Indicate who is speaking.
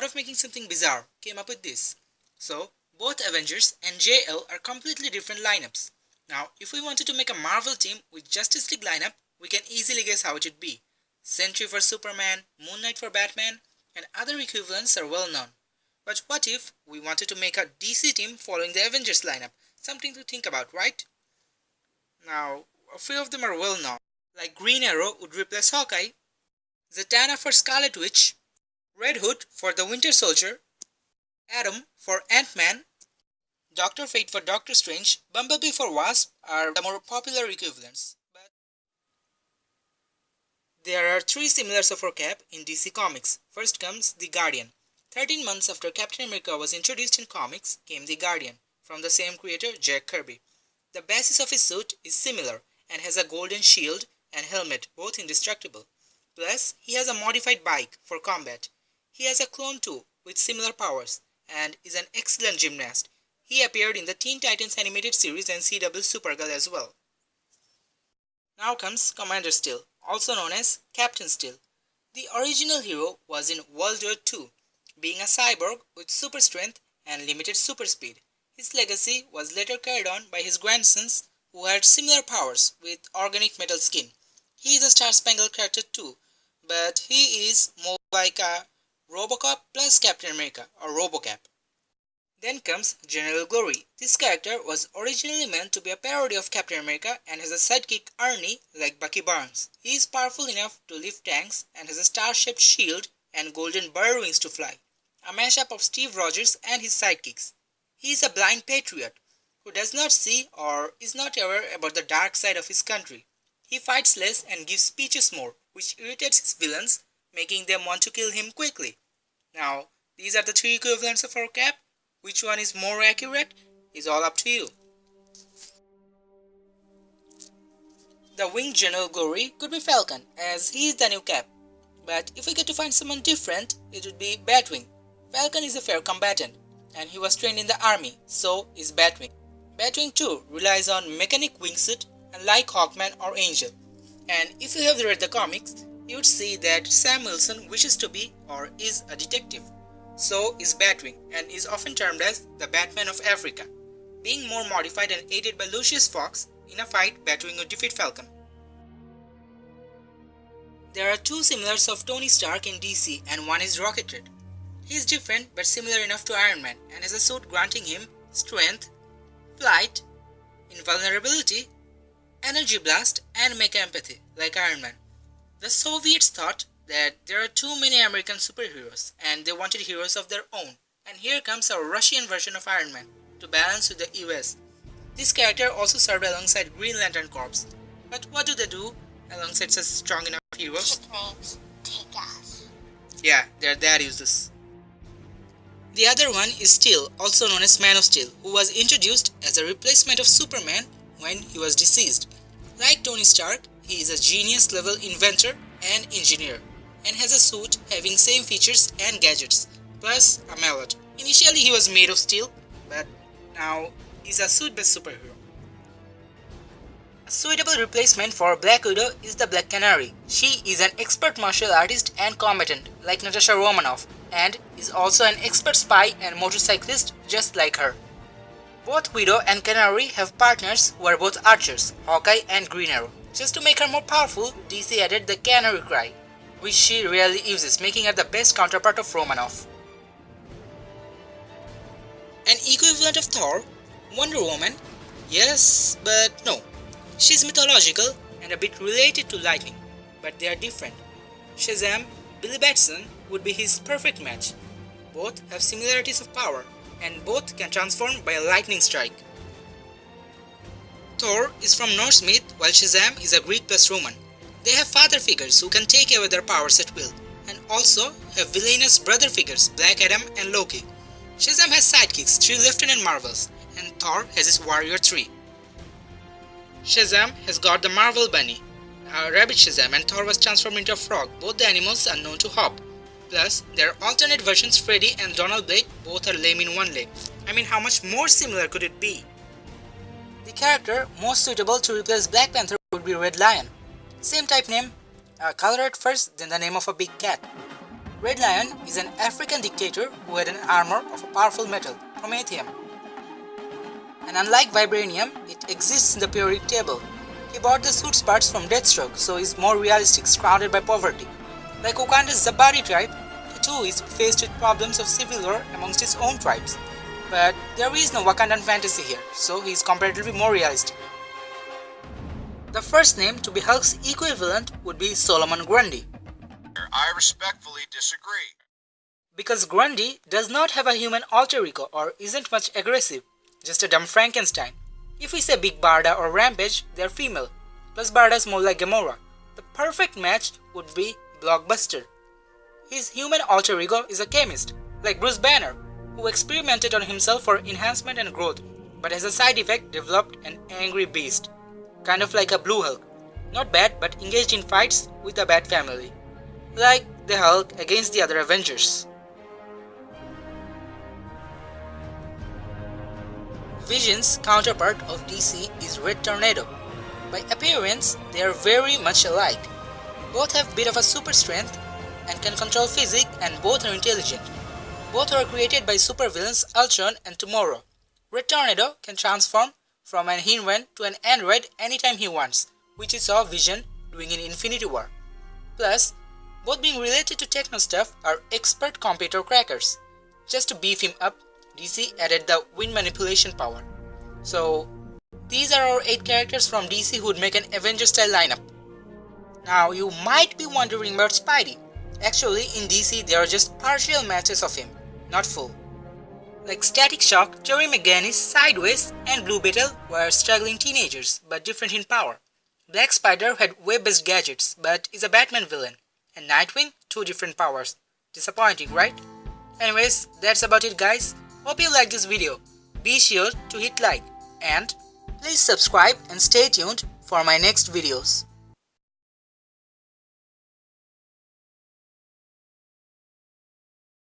Speaker 1: thought of making something bizarre, came up with this. So, both Avengers and JL are completely different lineups. Now, if we wanted to make a Marvel team with Justice League lineup, we can easily guess how it would be. Sentry for Superman, Moon Knight for Batman, and other equivalents are well known. But what if we wanted to make a DC team following the Avengers lineup? Something to think about, right? Now, a few of them are well known, like Green Arrow would replace Hawkeye, Zatanna for Scarlet Witch, Red Hood for the Winter Soldier, Atom for Ant-Man, Doctor Fate for Doctor Strange, Bumblebee for Wasp are the more popular equivalents. But there are three similars of our Cap in DC Comics. First comes the Guardian. 13 months after Captain America was introduced in comics came the Guardian, from the same creator Jack Kirby. The basis of his suit is similar and has a golden shield and helmet, both indestructible. Plus, he has a modified bike for combat. He has a clone too, with similar powers, and is an excellent gymnast. He appeared in the Teen Titans animated series and CW Supergirl as well. Now comes Commander Steel, also known as Captain Steel. The original hero was in World War II, being a cyborg with super strength and limited super speed. His legacy was later carried on by his grandsons, who had similar powers with organic metal skin. He is a Star Spangled character too, but he is more like a Robocop plus Captain America or Robocap. Then comes General Glory. This character was originally meant to be a parody of Captain America and has a sidekick Arnie like Bucky Barnes. He is powerful enough to lift tanks and has a star-shaped shield and golden bird wings to fly. A mashup of Steve Rogers and his sidekicks. He is a blind patriot who does not see or is not aware about the dark side of his country. He fights less and gives speeches more, which irritates his villains, making them want to kill him quickly. Now, these are the three equivalents of our Cap. Which one is more accurate is all up to you. The winged General Glory could be Falcon, as he is the new Cap. But if we get to find someone different, it would be Batwing. Falcon is a fair combatant, and he was trained in the army, so is Batwing. Batwing too relies on mechanic wingsuit and like Hawkman or Angel. And if you have read the comics, you would see that Sam Wilson wishes to be or is a detective. So is Batwing, and is often termed as the Batman of Africa. Being more modified and aided by Lucius Fox, in a fight Batwing would defeat Falcon. There are two similars of Tony Stark in DC and one is Rocket. He is different but similar enough to Iron Man and has a suit granting him strength, flight, invulnerability, energy blast and mega empathy like Iron Man. The Soviets thought that there are too many American superheroes and they wanted heroes of their own. And here comes our Russian version of Iron Man to balance with the US. This character also served alongside Green Lantern Corps. But what do they do alongside such strong enough heroes?
Speaker 2: Take us.
Speaker 1: Yeah, they're that useless. The other one is Steel, also known as Man of Steel, who was introduced as a replacement of Superman when he was deceased. Like Tony Stark, he is a genius level inventor and engineer, and has a suit having same features and gadgets, plus a mallet. Initially he was made of steel, but now he's a suit-based superhero. A suitable replacement for Black Widow is the Black Canary. She is an expert martial artist and combatant like Natasha Romanoff, and is also an expert spy and motorcyclist just like her. Both Widow and Canary have partners who are both archers, Hawkeye and Green Arrow. Just to make her more powerful, DC added the Canary Cry, which she rarely uses, making her the best counterpart of Romanoff. An equivalent of Thor, Wonder Woman? Yes, but no. She's mythological and a bit related to lightning, but they are different. Shazam, Billy Batson, would be his perfect match. Both have similarities of power, and both can transform by a lightning strike. Thor is from Norse myth, while Shazam is a Greek plus Roman. They have father figures who can take away their powers at will, and also have villainous brother figures Black Adam and Loki. Shazam has sidekicks 3 Lieutenant Marvels, and Thor has his Warrior 3. Shazam has got the Marvel Bunny, Rabbit Shazam, and Thor was transformed into a frog. Both the animals are known to hop. Plus, there are alternate versions Freddy and Donald Blake, both are lame in one leg. I mean, how much more similar could it be? The character most suitable to replace Black Panther would be Red Lion. Same type name, color at first, then the name of a big cat. Red Lion is an African dictator who had an armor of a powerful metal, promethium. And unlike vibranium, it exists in the periodic table. He bought the suit's parts from Deathstroke, so he's more realistic, surrounded by poverty. Like Wakanda's Zabari tribe, he too is faced with problems of civil war amongst his own tribes. But there is no Wakandan fantasy here, so he is comparatively more realistic. The first name to be Hulk's equivalent would be Solomon Grundy.
Speaker 3: I respectfully disagree.
Speaker 1: Because Grundy does not have a human alter ego or isn't much aggressive, just a dumb Frankenstein. If we say Big Barda or Rampage, they are female, plus Barda is more like Gamora. The perfect match would be Blockbuster. His human alter ego is a chemist, like Bruce Banner, who experimented on himself for enhancement and growth, but as a side effect developed an angry beast. Kind of like a Blue Hulk. Not bad, but engaged in fights with a bad family. Like the Hulk against the other Avengers. Vision's counterpart of DC is Red Tornado. By appearance, they are very much alike. Both have a bit of a super strength and can control physics, and both are intelligent. Both were created by supervillains Ultron and Tomorrow. Red Tornado can transform from an human to an android anytime he wants, which he saw Vision doing in Infinity War. Plus, both being related to techno stuff are expert computer crackers. Just to beef him up, DC added the wind manipulation power. So, these are our 8 characters from DC who would make an Avengers style lineup. Now, you might be wondering about Spidey. Actually, in DC, there are just partial matches of him, not full. Like Static Shock, Terry McGinnis, Sideways, and Blue Beetle were struggling teenagers, but different in power. Black Spider had web-based gadgets, but is a Batman villain. And Nightwing, 2 different powers. Disappointing, right? Anyways, that's about it guys. Hope you liked this video. Be sure to hit like and please subscribe and stay tuned for my next videos.